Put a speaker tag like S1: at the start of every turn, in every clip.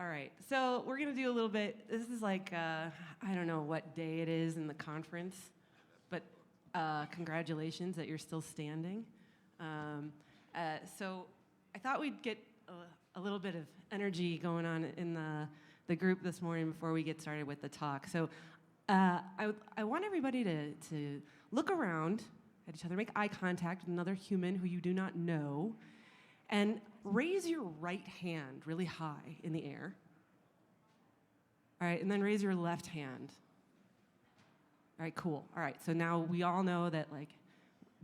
S1: All right. So we're going to do a little bit. This is like, I don't know what day it is in the conference, but congratulations that you're still standing. So I thought we'd get a little bit of energy going on in the group this morning before we get started with the talk. So I want everybody to look around at each other, make eye contact with another human who you do not know, and raise your right hand really high in the air. All right, and then raise your left hand. All right, cool. All right, so now we all know that, like,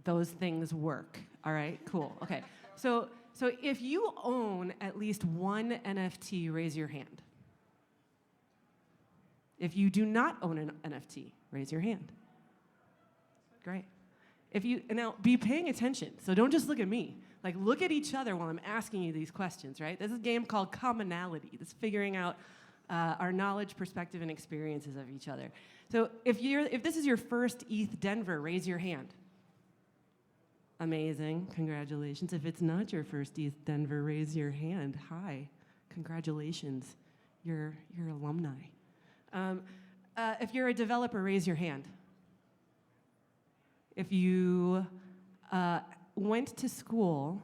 S1: those things work. All right, cool. Okay, so if you own at least one NFT, raise your hand. If you do not own an NFT, raise your hand. Great. Now, be paying attention, so don't just look at me. Like, look at each other while I'm asking you these questions, right? This is a game called Commonality. This is figuring out our knowledge, perspective, and experiences of each other. So if this is your first ETH Denver, raise your hand. Amazing, congratulations. If it's not your first ETH Denver, raise your hand. Hi, congratulations, you're alumni. If you're a developer, raise your hand. If you went to school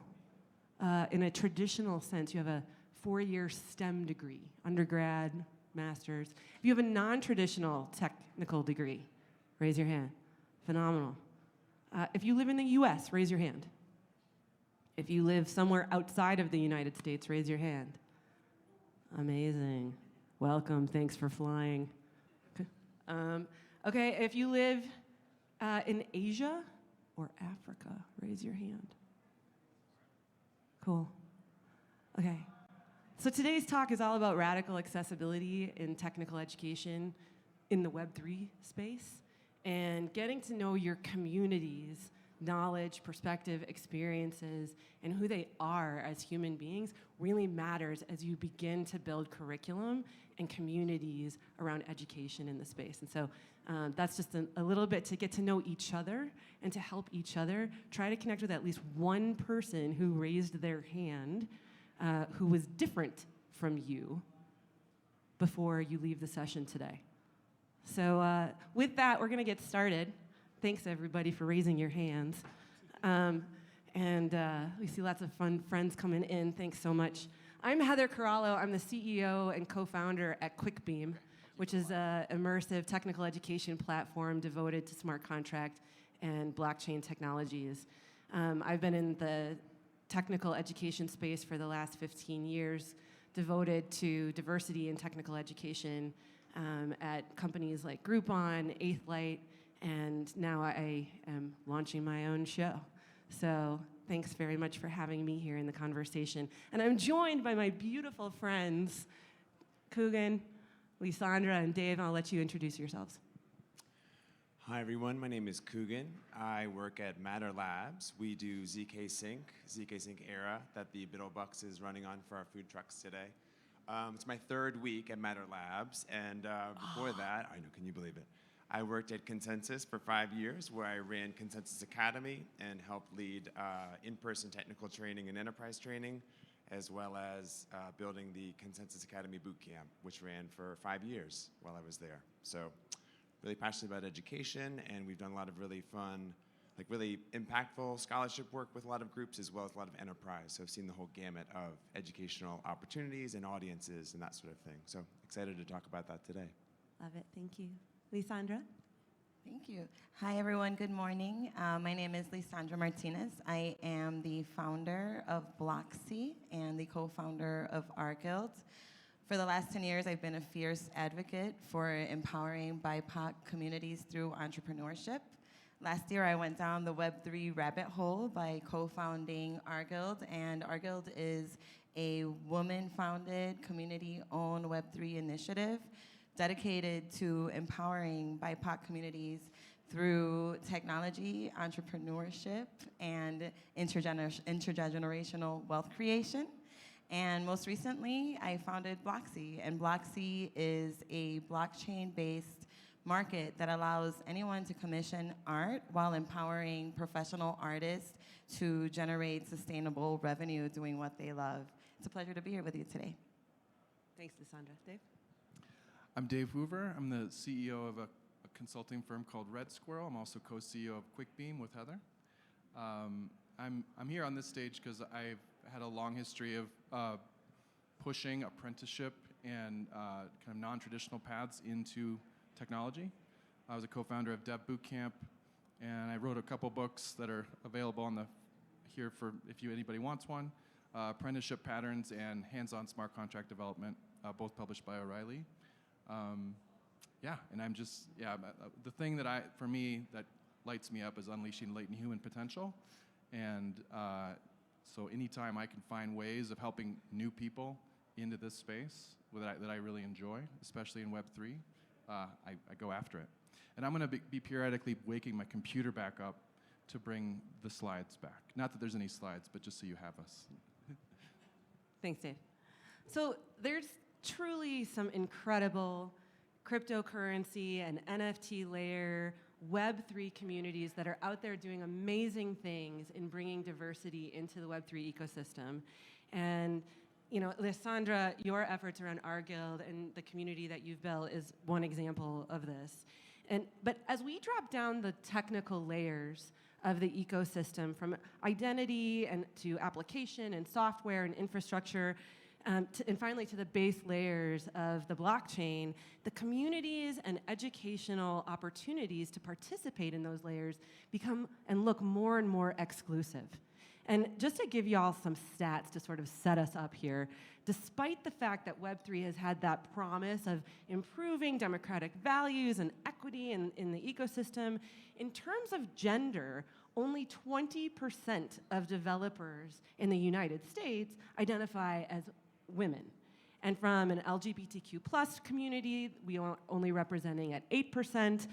S1: in a traditional sense, you have a 4-year STEM degree, undergrad, master's. If you have a non-traditional technical degree, raise your hand. Phenomenal. If you live in the US, raise your hand. If you live somewhere outside of the United States, raise your hand. Amazing. Welcome, thanks for flying. Okay, if you live in Asia or Africa, raise your hand. Cool. Okay. So today's talk is all about radical accessibility in technical education in the Web3 space and getting to know your community's knowledge, perspective, experiences, and who they are as human beings really matters as you begin to build curriculum and communities around education in the space. And so that's just a little bit to get to know each other and to help each other. Try to connect with at least one person who raised their hand who was different from you before you leave the session today. So with that, we're going to get started. Thanks, everybody, for raising your hands. We see lots of fun friends coming in. Thanks so much. I'm Heather Corallo. I'm the CEO and co-founder at QuickBeam, which is an immersive technical education platform devoted to smart contract and blockchain technologies. I've been in the technical education space for the last 15 years, devoted to diversity in technical education at companies like Groupon, 8th Light, and now I am launching my own show. So thanks very much for having me here in the conversation. And I'm joined by my beautiful friends, Coogan, Lysandra, and Dave. I'll let you introduce yourselves.
S2: Hi, everyone. My name is Coogan. I work at Matter Labs. We do ZK Sync Era that the Biddlebucks is running on for our food trucks today. It's my 3rd week at Matter Labs, and before that, I know, can you believe it? I worked at Consensus for 5 years, where I ran Consensus Academy and helped lead in-person technical training and enterprise training, as well as building the Consensus Academy Bootcamp, which ran for 5 years while I was there. So really passionate about education, and we've done a lot of really fun, like really impactful scholarship work with a lot of groups, as well as a lot of enterprise. So I've seen the whole gamut of educational opportunities and audiences and that sort of thing. So excited to talk about that today.
S1: Love it. Thank you. Lysandra?
S3: Thank you. Hi, everyone. Good morning. My name is Lysandra Martinez. I am the founder of Bloxy and the co-founder of Our Guild. For the last 10 years, I've been a fierce advocate for empowering BIPOC communities through entrepreneurship. Last year, I went down the Web3 rabbit hole by co-founding Our Guild, and Our Guild is a woman-founded, community-owned Web3 initiative dedicated to empowering BIPOC communities through technology, entrepreneurship, and intergenerational wealth creation. And most recently, I founded Bloxy, and Bloxy is a blockchain-based market that allows anyone to commission art while empowering professional artists to generate sustainable revenue doing what they love. It's a pleasure to be here with you today.
S1: Thanks, Lysandra. Dave?
S4: I'm Dave Hoover. I'm the CEO of a consulting firm called Red Squirrel. I'm also co-CEO of QuickBeam with Heather. I'm here on this stage because I've had a long history of pushing apprenticeship and kind of non-traditional paths into technology. I was a co-founder of Dev Bootcamp, and I wrote a couple books that are available on here for if anybody wants one. Apprenticeship Patterns and Hands-on Smart Contract Development, both published by O'Reilly. And I'm just, the thing for me, that lights me up is unleashing latent human potential. And so anytime I can find ways of helping new people into this space that I really enjoy, especially in Web3, I go after it. And I'm going to be periodically waking my computer back up to bring the slides back. Not that there's any slides, but just so you have us.
S1: Thanks, Dave. So there's truly some incredible cryptocurrency and NFT layer Web3 communities that are out there doing amazing things in bringing diversity into the Web3 ecosystem. And Lysandra, your efforts around our guild and the community that you've built is one example of this. But as we drop down the technical layers of the ecosystem, from identity and to application and software and infrastructure, and finally to the base layers of the blockchain, the communities and educational opportunities to participate in those layers become and look more and more exclusive. And just to give you all some stats to sort of set us up here, despite the fact that Web3 has had that promise of improving democratic values and equity in the ecosystem, in terms of gender, only 20% of developers in the United States identify as women. And from an LGBTQ plus community, we are only representing at 8%.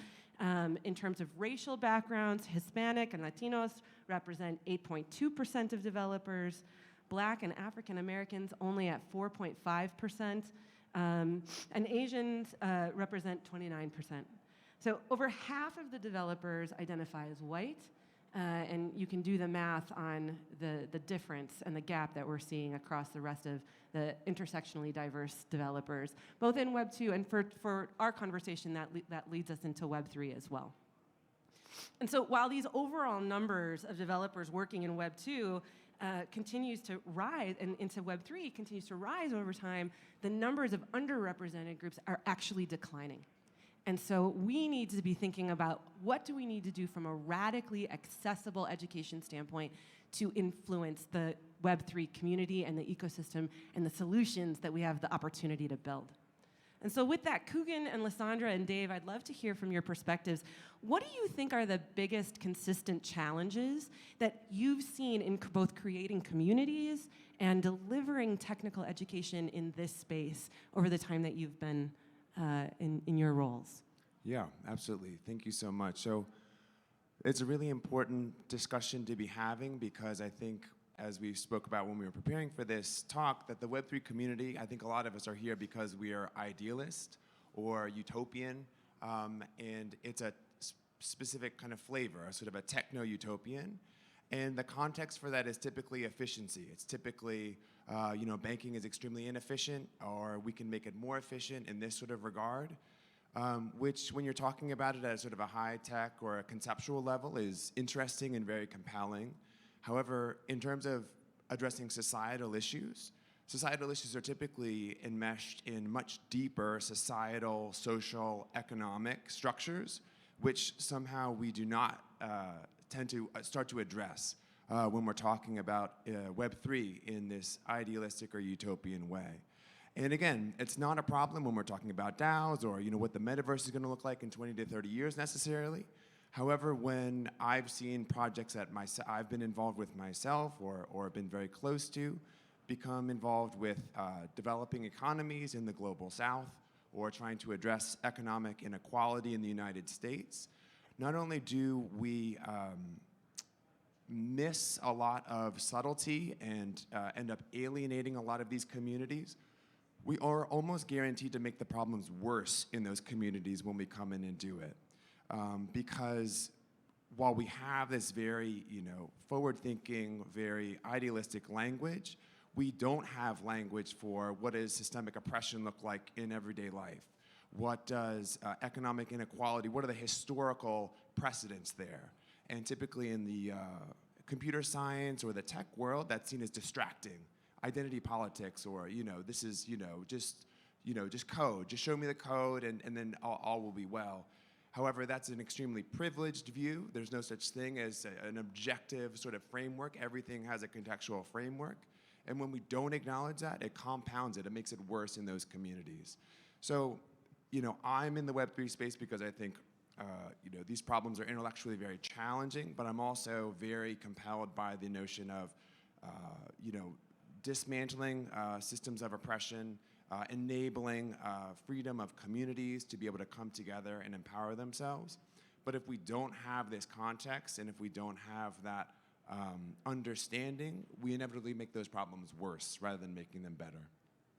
S1: In terms of racial backgrounds, Hispanic and Latinos represent 8.2% of developers. Black and African Americans only at 4.5%. And Asians represent 29%. So over half of the developers identify as white. And you can do the math on the difference and the gap that we're seeing across the rest of the intersectionally diverse developers, both in Web 2 and for our conversation that leads us into Web 3 as well. And so while these overall numbers of developers working in Web 2 continues to rise, and into Web 3 continues to rise over time, the numbers of underrepresented groups are actually declining. And so we need to be thinking about what do we need to do from a radically accessible education standpoint to influence the Web3 community and the ecosystem and the solutions that we have the opportunity to build. And so with that, Coogan and Lysandra and Dave, I'd love to hear from your perspectives. What do you think are the biggest consistent challenges that you've seen in both creating communities and delivering technical education in this space over the time that you've been in your roles?
S2: Yeah, absolutely. Thank you so much. So it's a really important discussion to be having because I think, as we spoke about when we were preparing for this talk, that the Web3 community, I think a lot of us are here because we are idealist or utopian, and it's a specific kind of flavor, a sort of a techno-utopian. And the context for that is typically efficiency. It's typically, banking is extremely inefficient, or we can make it more efficient in this sort of regard, which when you're talking about it at sort of a high-tech or a conceptual level is interesting and very compelling. However, in terms of addressing societal issues are typically enmeshed in much deeper societal, social, economic structures, which somehow we do not tend to start to address when we're talking about Web3 in this idealistic or utopian way. And again, it's not a problem when we're talking about DAOs or what the metaverse is going to look like in 20 to 30 years necessarily. However, when I've seen projects that I've been involved with myself or been very close to become involved with developing economies in the global south or trying to address economic inequality in the United States, not only do we miss a lot of subtlety and end up alienating a lot of these communities, we are almost guaranteed to make the problems worse in those communities when we come in and do it. Because while we have this very, forward-thinking, very idealistic language, we don't have language for what does systemic oppression look like in everyday life. What does economic inequality, what are the historical precedents there? And typically in the computer science or the tech world, that's seen as distracting. Identity politics, or, this is, just code. Just show me the code and then all will be well. However, that's an extremely privileged view. There's no such thing as an objective sort of framework. Everything has a contextual framework. And when we don't acknowledge that, it compounds it. It makes it worse in those communities. So, I'm in the Web3 space because I think, these problems are intellectually very challenging, but I'm also very compelled by the notion of, dismantling systems of oppression, enabling freedom of communities to be able to come together and empower themselves. But if we don't have this context, and if we don't have that understanding, we inevitably make those problems worse rather than making them better.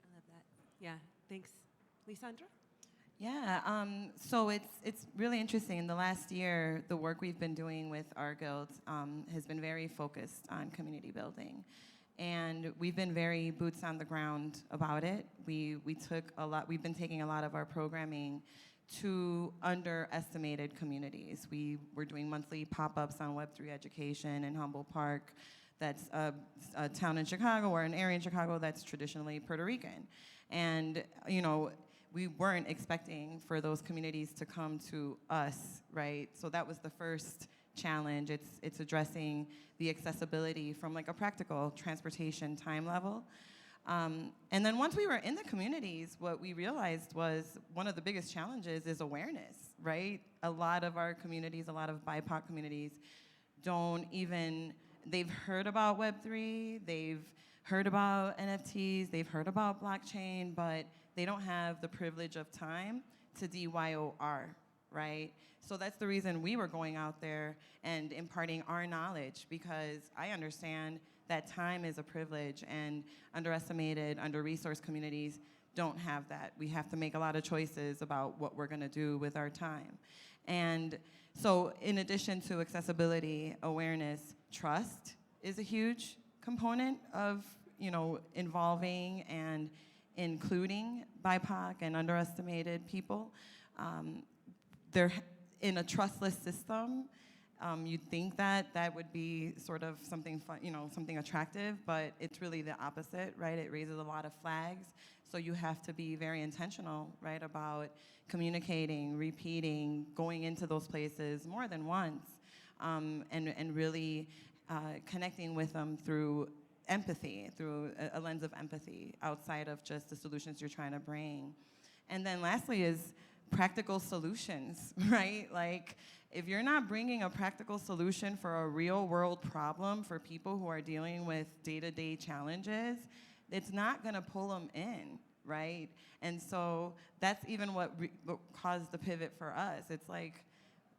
S1: I love that. Yeah, thanks. Lisandra?
S3: Yeah, so it's really interesting. In the last year, the work we've been doing with our guild has been very focused on community building. And we've been very boots on the ground about it. We've been taking a lot of our programming to underestimated communities. We were doing monthly pop-ups on Web3 education in Humboldt Park. That's a town in Chicago, or an area in Chicago that's traditionally Puerto Rican. And, we weren't expecting for those communities to come to us, right? So that was the first challenge. It's addressing the accessibility from like a practical transportation time level. And then once we were in the communities, what we realized was one of the biggest challenges is awareness, right? A lot of our communities, a lot of BIPOC communities they've heard about Web3, they've heard about NFTs, they've heard about blockchain, but they don't have the privilege of time to DYOR, right? So that's the reason we were going out there and imparting our knowledge, because I understand that time is a privilege, and underestimated, under-resourced communities don't have that. We have to make a lot of choices about what we're gonna do with our time. And so in addition to accessibility, awareness, trust is a huge component of, involving and including BIPOC and underestimated people. They're in a trustless system. You'd think that would be sort of something fun, something attractive, but it's really the opposite, right? It raises a lot of flags. So you have to be very intentional, right, about communicating, repeating, going into those places more than once, and really connecting with them through empathy, through a lens of empathy outside of just the solutions you're trying to bring. And then lastly is practical solutions, right? Like, if you're not bringing a practical solution for a real world problem for people who are dealing with day-to-day challenges, it's not gonna pull them in, right? And so that's even what caused the pivot for us. It's like,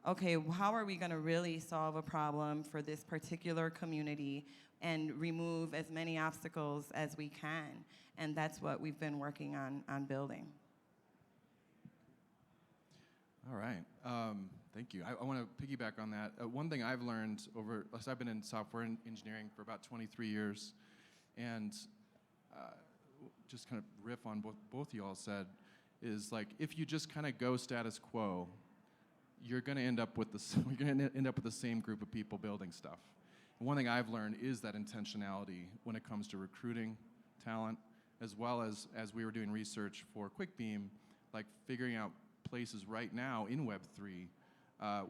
S3: okay, how are we gonna really solve a problem for this particular community and remove as many obstacles as we can? And that's what we've been working on building.
S4: All right, thank you. I want to piggyback on that. One thing I've learned so I've been in software engineering for about 23 years, and just kind of riff on both you all said, is like, if you just kind of go status quo, you're going to end up with the same group of people building stuff. And one thing I've learned is that intentionality when it comes to recruiting talent, as well as we were doing research for QuickBeam, like figuring out places right now in Web3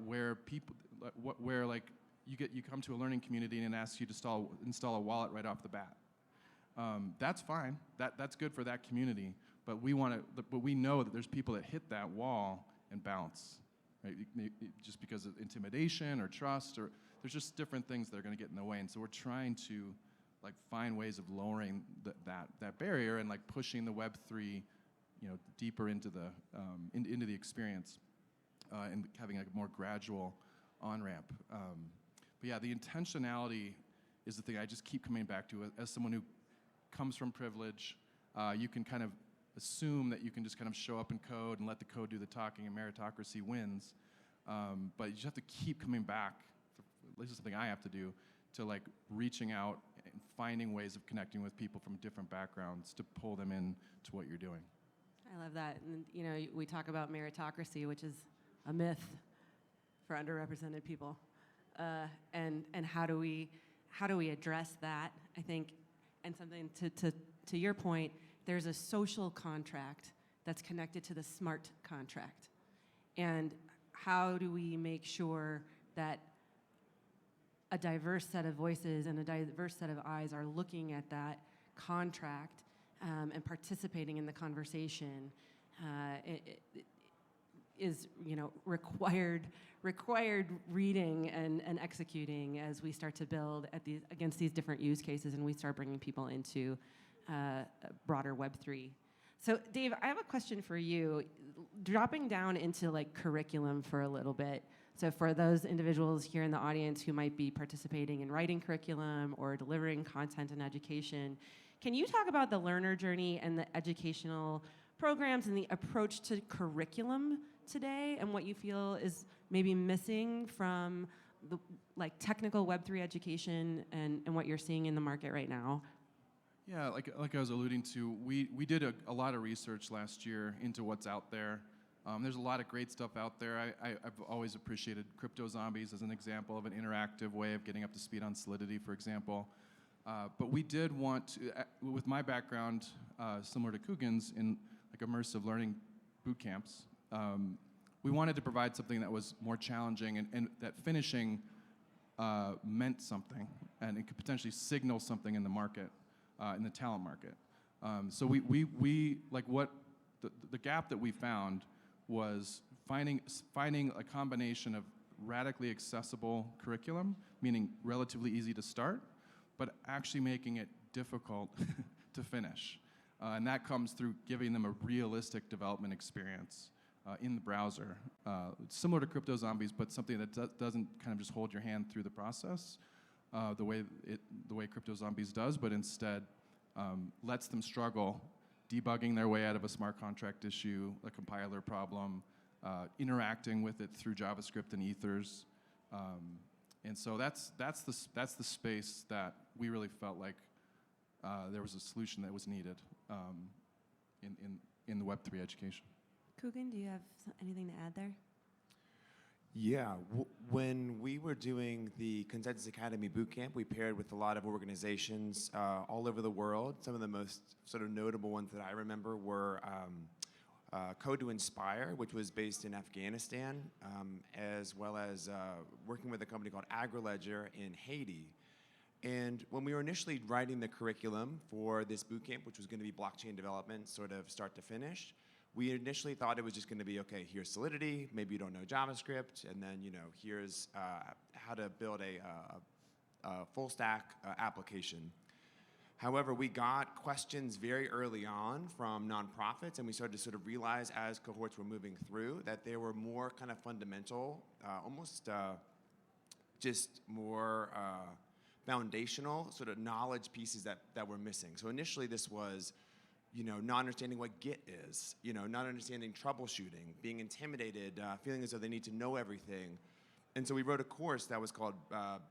S4: where people, where like you come to a learning community and it asks you to install a wallet right off the bat. That's fine. That's good for that community. But we know that there's people that hit that wall and bounce, right? Just because of intimidation or trust, or there's just different things that are going to get in the way. And so we're trying to like find ways of lowering that barrier and like pushing the Web3, deeper into the experience, and having a more gradual on-ramp. But yeah, the intentionality is the thing I just keep coming back to. As someone who comes from privilege, you can kind of assume that you can just kind of show up and code and let the code do the talking and meritocracy wins. But you just have to keep coming back. This is something I have to do, to like reaching out and finding ways of connecting with people from different backgrounds to pull them in to what you're doing.
S1: I love that. And you know, we talk about meritocracy, which is a myth for underrepresented people, and how do we address that? I think, and something to your point, there's a social contract that's connected to the smart contract, and how do we make sure that a diverse set of voices and a diverse set of eyes are looking at that contract and participating in the conversation is, you know, required reading and executing as we start to build against these different use cases and we start bringing people into broader Web3. So Dave, I have a question for you. Dropping down into like curriculum for a little bit. So for those individuals here in the audience who might be participating in writing curriculum or delivering content and education, can you talk about the learner journey and the educational programs and the approach to curriculum today and what you feel is maybe missing from the like technical Web3 education and what you're seeing in the market right now?
S4: Yeah, like I was alluding to, we did a lot of research last year into what's out there. There's a lot of great stuff out there. I've always appreciated Crypto Zombies as an example of an interactive way of getting up to speed on Solidity, for example. But we did want to, with my background, similar to Coogan's, in like immersive learning boot camps, we wanted to provide something that was more challenging and that finishing meant something and it could potentially signal something in the market, in the talent market. So we like what the gap that we found was finding a combination of radically accessible curriculum, meaning relatively easy to start, but actually making it difficult to finish. And that comes through giving them a realistic development experience in the browser. Similar to Crypto Zombies, but something that doesn't kind of just hold your hand through the process the way Crypto Zombies does, but instead lets them struggle debugging their way out of a smart contract issue, a compiler problem, interacting with it through JavaScript and ethers. And so that's the space that we really felt like there was a solution that was needed in the Web3 education.
S1: Coogan, do you have anything to add there?
S2: Yeah, when we were doing the Consensus Academy Bootcamp, we paired with a lot of organizations all over the world. Some of the most sort of notable ones that I remember were Code to Inspire, which was based in Afghanistan, as well as working with a company called AgriLedger in Haiti. And when we were initially writing the curriculum for this bootcamp, which was going to be blockchain development, sort of start to finish, we initially thought it was just going to be, okay, here's Solidity, maybe you don't know JavaScript, and then, you know, here's how to build a full stack application. However, we got questions very early on from nonprofits, and we started to sort of realize as cohorts were moving through that there were more kind of fundamental, almost just more foundational sort of knowledge pieces that were missing. So initially this was, you know, not understanding what Git is, you know, not understanding troubleshooting, being intimidated, feeling as though they need to know everything. And so we wrote a course that was called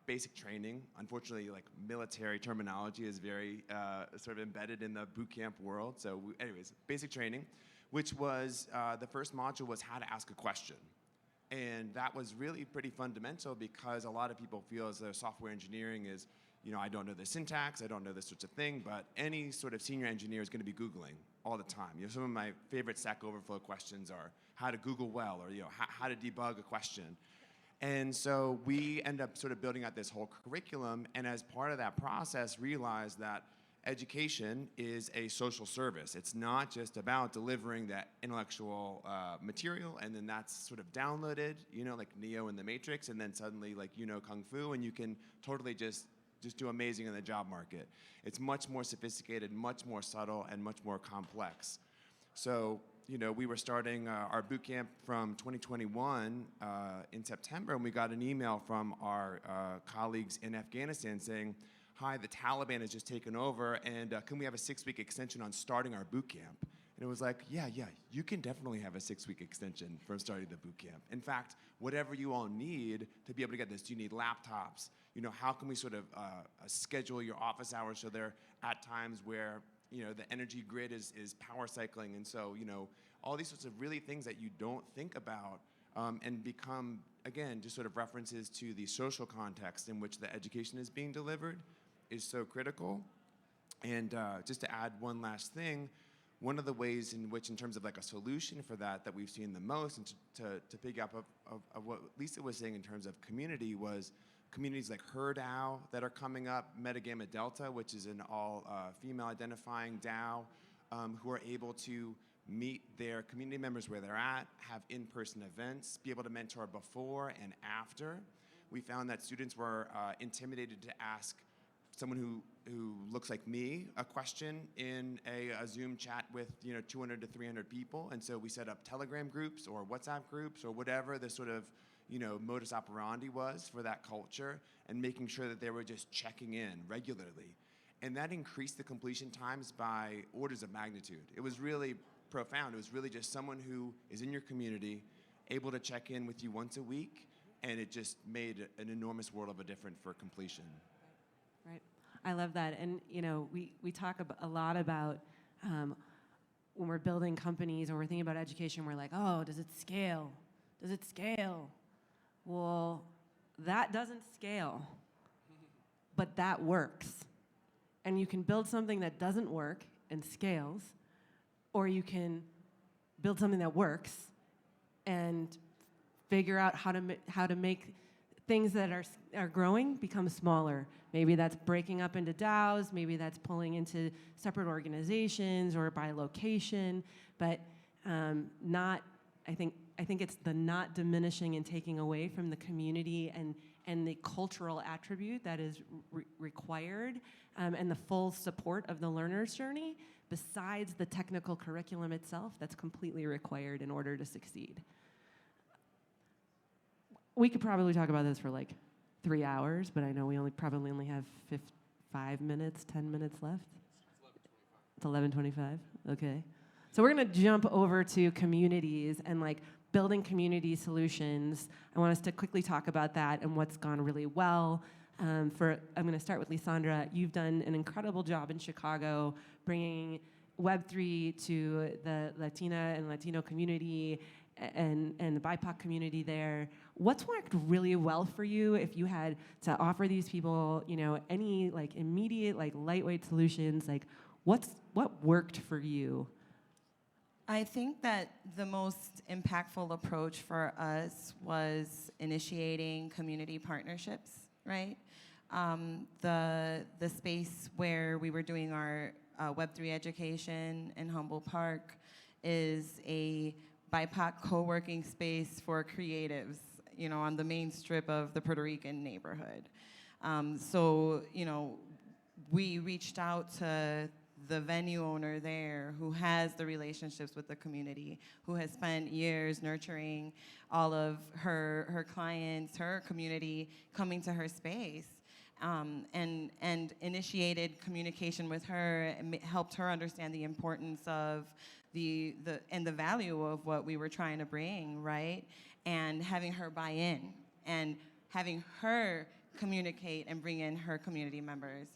S2: Basic Training. Unfortunately, like military terminology is very sort of embedded in the bootcamp world. So anyways, Basic Training, which was, the first module was how to ask a question. And that was really pretty fundamental because a lot of people feel as though software engineering is, you know, I don't know the syntax, I don't know this sort of thing, but any sort of senior engineer is going to be Googling all the time. You know, some of my favorite Stack Overflow questions are how to Google well, or, you know, how to debug a question. And so we end up sort of building out this whole curriculum, and as part of that process, realized that education is a social service. It's not just about delivering that intellectual material, and then that's sort of downloaded, you know, like Neo in the Matrix, and then suddenly, like, you know, Kung Fu, and you can totally just do amazing in the job market. It's much more sophisticated, much more subtle, and much more complex. So, you know, we were starting our boot camp from 2021 in September, and we got an email from our colleagues in Afghanistan saying, hi, the Taliban has just taken over, and can we have a 6-week extension on starting our boot camp? And it was like, yeah, you can definitely have a 6-week extension from starting the boot camp. In fact, whatever you all need to be able to get this, do you need laptops? You know, how can we sort of schedule your office hours so they're at times where, you know, the energy grid is power cycling. And so, you know, all these sorts of really things that you don't think about and become, again, just sort of references to the social context in which the education is being delivered is so critical. And just to add one last thing, one of the ways in which, in terms of like a solution for that we've seen the most, and to pick up of what Lisa was saying in terms of community, was communities like HerDAO that are coming up, Meta Gamma Delta, which is an all female identifying DAO, who are able to meet their community members where they're at, have in-person events, be able to mentor before and after. We found that students were intimidated to ask someone who looks like me a question in a Zoom chat with 200 to 300 people, and so we set up Telegram groups or WhatsApp groups or whatever the sort of modus operandi was for that culture, and making sure that they were just checking in regularly, and that increased the completion times by orders of magnitude. It was really profound. It was really just someone who is in your community, able to check in with you once a week, and it just made an enormous world of a difference for completion.
S1: Right. I love that. And, we talk a lot about when we're building companies or we're thinking about education, we're like, oh, does it scale? Does it scale? Well, that doesn't scale, but that works. And you can build something that doesn't work and scales, or you can build something that works and figure out how to make things that are growing become smaller. Maybe that's breaking up into DAOs, maybe that's pulling into separate organizations or by location, but I think it's the not diminishing and taking away from the community and the cultural attribute that is required, and the full support of the learner's journey, besides the technical curriculum itself that's completely required in order to succeed. We could probably talk about this for like 3 hours, but I know we probably only have 5 minutes, 10 minutes left. It's 11:25, okay. So we're gonna jump over to communities and like building community solutions. I want us to quickly talk about that and what's gone really well. I'm gonna start with Lisandra. You've done an incredible job in Chicago bringing Web3 to the Latina and Latino community and the BIPOC community there. What's worked really well for you if you had to offer these people, any like immediate, like lightweight solutions? Like, what worked for you?
S3: I think that the most impactful approach for us was initiating community partnerships, right? The space where we were doing our Web3 education in Humboldt Park is a BIPOC co-working space for creatives, on the main strip of the Puerto Rican neighborhood. So, we reached out to the venue owner there who has the relationships with the community, who has spent years nurturing all of her clients, her community coming to her space, and initiated communication with her and helped her understand the importance of the value of what we were trying to bring, right? And having her buy in and having her communicate and bring in her community members.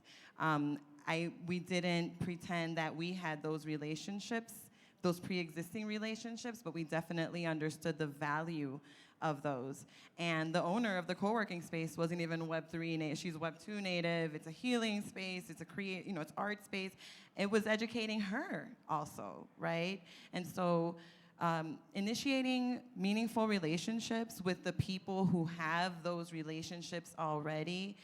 S3: We didn't pretend that we had those relationships, those pre-existing relationships, but we definitely understood the value of those. And the owner of the co-working space wasn't even Web3 native. She's Web2 native. It's a healing space. It's it's art space. It was educating her also, right? And so initiating meaningful relationships with the people who have those relationships already,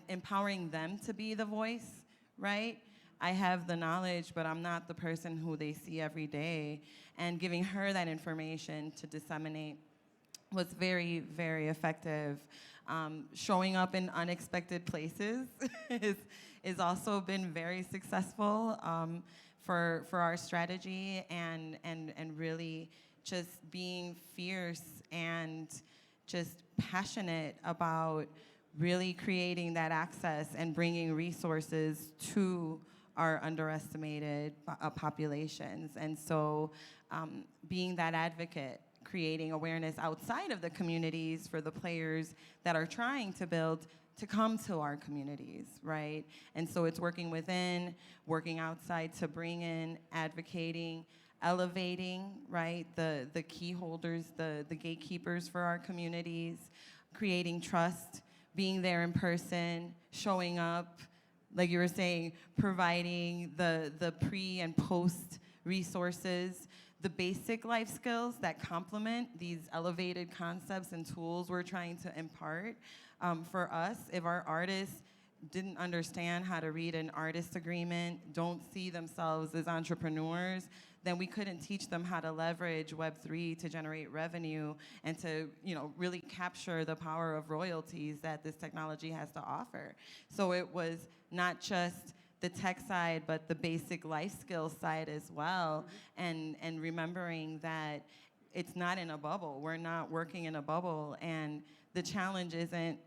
S3: empowering them to be the voice, right? I have the knowledge, but I'm not the person who they see every day. And giving her that information to disseminate was very, very effective. Showing up in unexpected places is also been very successful for our strategy, and really just being fierce and just passionate about really creating that access and bringing resources to our underestimated populations. And so being that advocate, creating awareness outside of the communities for the players that are trying to build to come to our communities, right? And so it's working within, working outside to bring in, advocating, elevating, right, the key holders, the gatekeepers for our communities, creating trust, being there in person, showing up, like you were saying, providing the pre and post resources, the basic life skills that complement these elevated concepts and tools we're trying to impart. For us, if our artists didn't understand how to read an artist agreement, don't see themselves as entrepreneurs, then we couldn't teach them how to leverage Web3 to generate revenue and to, really capture the power of royalties that this technology has to offer. So it was not just the tech side, but the basic life skills side as well, and remembering that it's not in a bubble. We're not working in a bubble, and the challenge isn't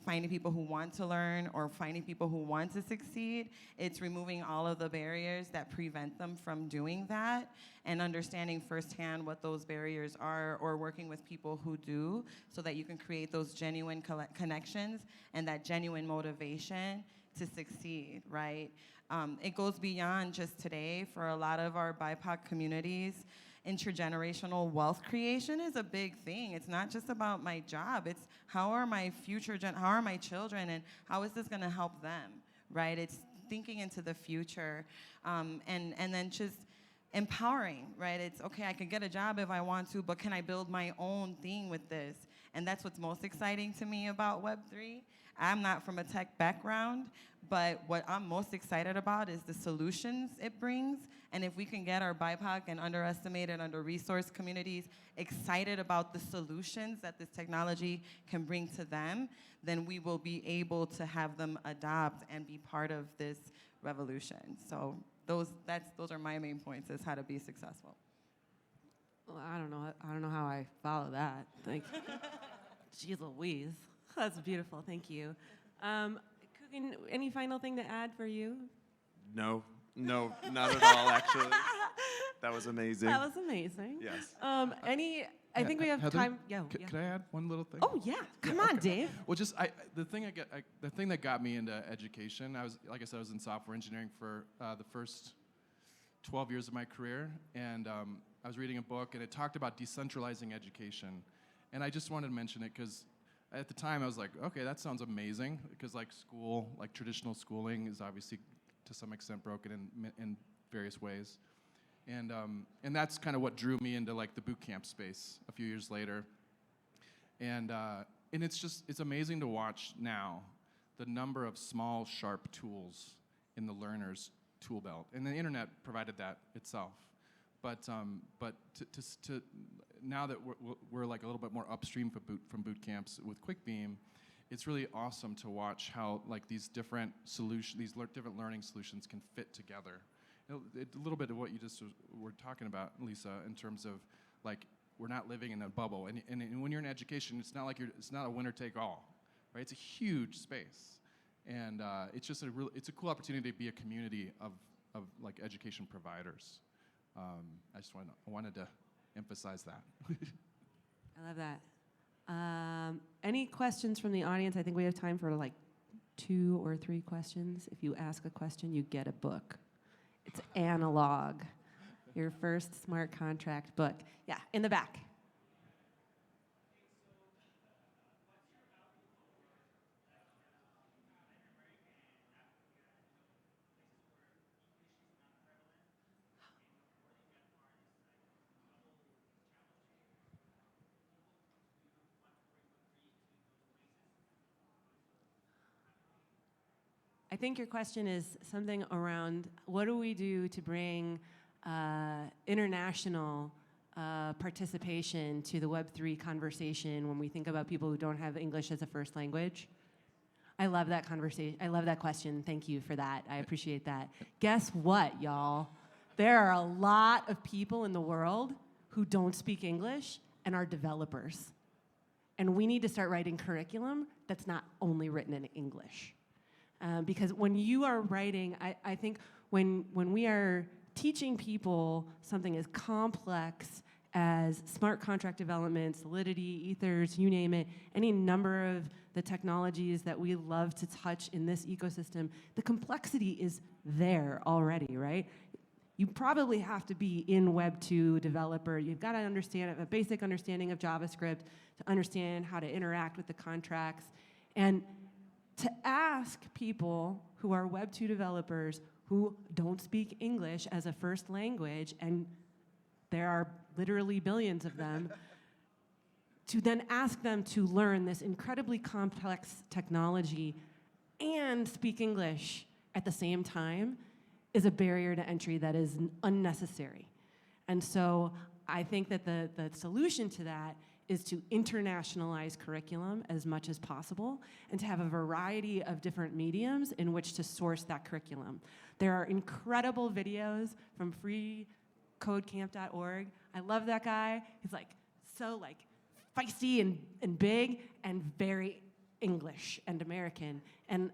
S3: finding people who want to learn or finding people who want to succeed. It's removing all of the barriers that prevent them from doing that and understanding firsthand what those barriers are, or working with people who do, so that you can create those genuine connections and that genuine motivation to succeed, right? It goes beyond just today. For a lot of our BIPOC communities, intergenerational wealth creation is a big thing. It's not just about my job. It's how are my how are my children, and how is this gonna help them, right? It's thinking into the future, and then just empowering, right? It's, okay, I can get a job if I want to, but can I build my own thing with this? And that's what's most exciting to me about Web3. I'm not from a tech background, but what I'm most excited about is the solutions it brings. And if we can get our BIPOC and underestimated, under-resourced communities excited about the solutions that this technology can bring to them, then we will be able to have them adopt and be part of this revolution. So those are my main points, is how to be successful.
S1: Well, I don't know how I follow that. Like, geez Louise. That's beautiful, thank you. Coogan, any final thing to add for you?
S2: No, not at all, actually. That was amazing.
S1: That was amazing.
S2: Yes.
S1: I think we have
S4: Heather,
S1: time. Yeah.
S4: Could I add one little thing?
S1: Oh yeah, come on, Dave.
S4: Well, just the thing that got me into education, I was in software engineering for the first 12 years of my career, and I was reading a book, and it talked about decentralizing education, and I just wanted to mention it because at the time I was like, okay, that sounds amazing, because traditional schooling is obviously to some extent broken in various ways, and that's kind of what drew me into the boot camp space a few years later, and it's amazing to watch now the number of small sharp tools in the learner's tool belt, and the internet provided that itself, but now that we're a little bit more upstream from boot camps with QuickBeam, it's really awesome to watch how these different different learning solutions can fit together. A little bit of what you just were talking about, Lisa, in terms of we're not living in a bubble, and when you're in education, it's not a winner take all, right? It's a huge space, and it's just it's a cool opportunity to be a community of education providers. I wanted to emphasize that.
S1: I love that. Any questions from the audience? I think we have time for 2 or 3 questions. If you ask a question, you get a book. It's analog. Your first smart contract book. Yeah, in the back. I think your question is something around what do we do to bring international participation to the Web3 conversation when we think about people who don't have English as a first language? I love that conversation. I love that question. Thank you for that. I appreciate that. Guess what, y'all? There are a lot of people in the world who don't speak English and are developers. And we need to start writing curriculum that's not only written in English. Because when you are writing, I think when we are teaching people something as complex as smart contract development, Solidity, Ethers, you name it, any number of the technologies that we love to touch in this ecosystem, the complexity is there already, right? You probably have to be in Web 2 developer. You've got to understand a basic understanding of JavaScript to understand how to interact with the contracts. And to ask people who are Web 2 developers who don't speak English as a first language, and there are literally billions of them, to then ask them to learn this incredibly complex technology and speak English at the same time is a barrier to entry that is unnecessary. And so I think that the solution to that is to internationalize curriculum as much as possible and to have a variety of different mediums in which to source that curriculum. There are incredible videos from freecodecamp.org. I love that guy. He's so feisty and big and very English and American. And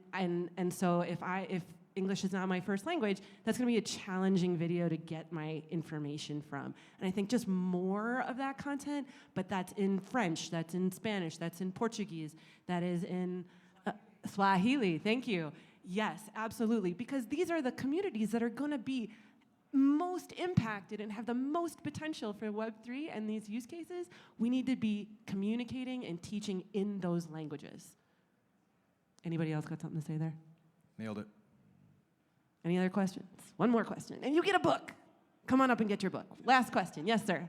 S1: so if English is not my first language, that's gonna be a challenging video to get my information from. And I think just more of that content, but that's in French, that's in Spanish, that's in Portuguese, that is in Swahili, thank you. Yes, absolutely, because these are the communities that are gonna be most impacted and have the most potential for Web3 and these use cases. We need to be communicating and teaching in those languages. Anybody else got something to say there?
S4: Nailed it.
S1: Any other questions? One more question, and you get a book. Come on up and get your book. Last question. Yes, sir.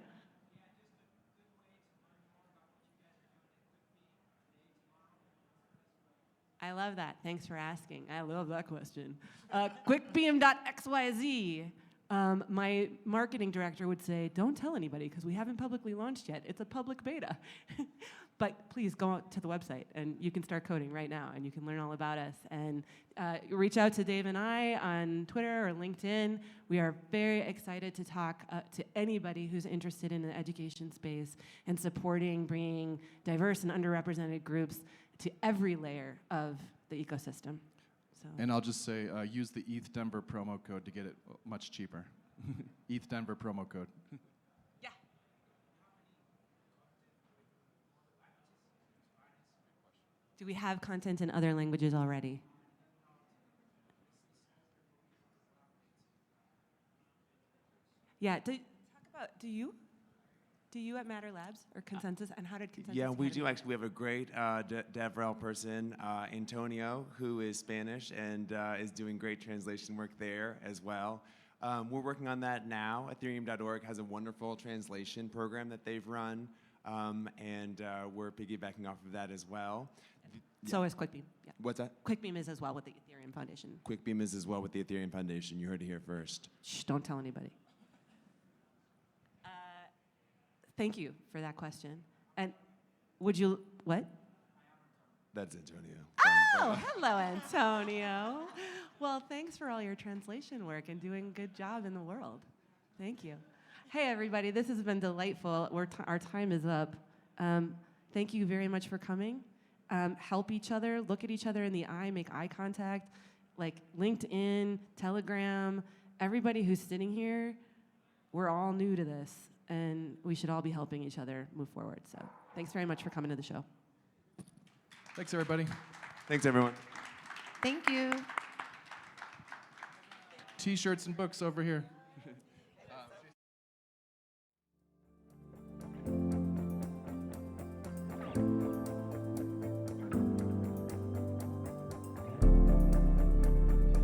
S1: I love that. Thanks for asking. I love that question. Quickbeam.xyz. My marketing director would say, don't tell anybody because we haven't publicly launched yet. It's a public beta. But please go to the website and you can start coding right now and you can learn all about us. And reach out to Dave and I on Twitter or LinkedIn. We are very excited to talk to anybody who's interested in the education space and supporting bringing diverse and underrepresented groups to every layer of the ecosystem. So.
S4: And I'll just say, use the ETH Denver promo code to get it much cheaper. ETH Denver promo code.
S1: Yeah. Do we have content in other languages already? Yeah, talk about, do you at Matter Labs or Consensus, and how did Consensus?
S2: Yeah, we do actually. We have a great DevRel person, Antonio, who is Spanish and is doing great translation work there as well. We're working on that now. Ethereum.org has a wonderful translation program that they've run, and we're piggybacking off of that as well.
S1: So is QuickBeam. Yeah.
S2: What's that?
S1: QuickBeam is as well with the Ethereum Foundation.
S2: QuickBeam is as well with the Ethereum Foundation. You heard it here first.
S1: Shh, don't tell anybody. Thank you for that question. And would you, what?
S2: That's Antonio.
S1: Oh, hello, Antonio. Well, thanks for all your translation work and doing a good job in the world. Thank you. Hey, everybody, this has been delightful. Our time is up. Thank you very much for coming. Help each other, look at each other in the eye, make eye contact. Like LinkedIn, Telegram, everybody who's sitting here, we're all new to this. And we should all be helping each other move forward. So thanks very much for coming to the show.
S4: Thanks, everybody.
S2: Thanks, everyone.
S3: Thank you.
S4: T-shirts and books over here.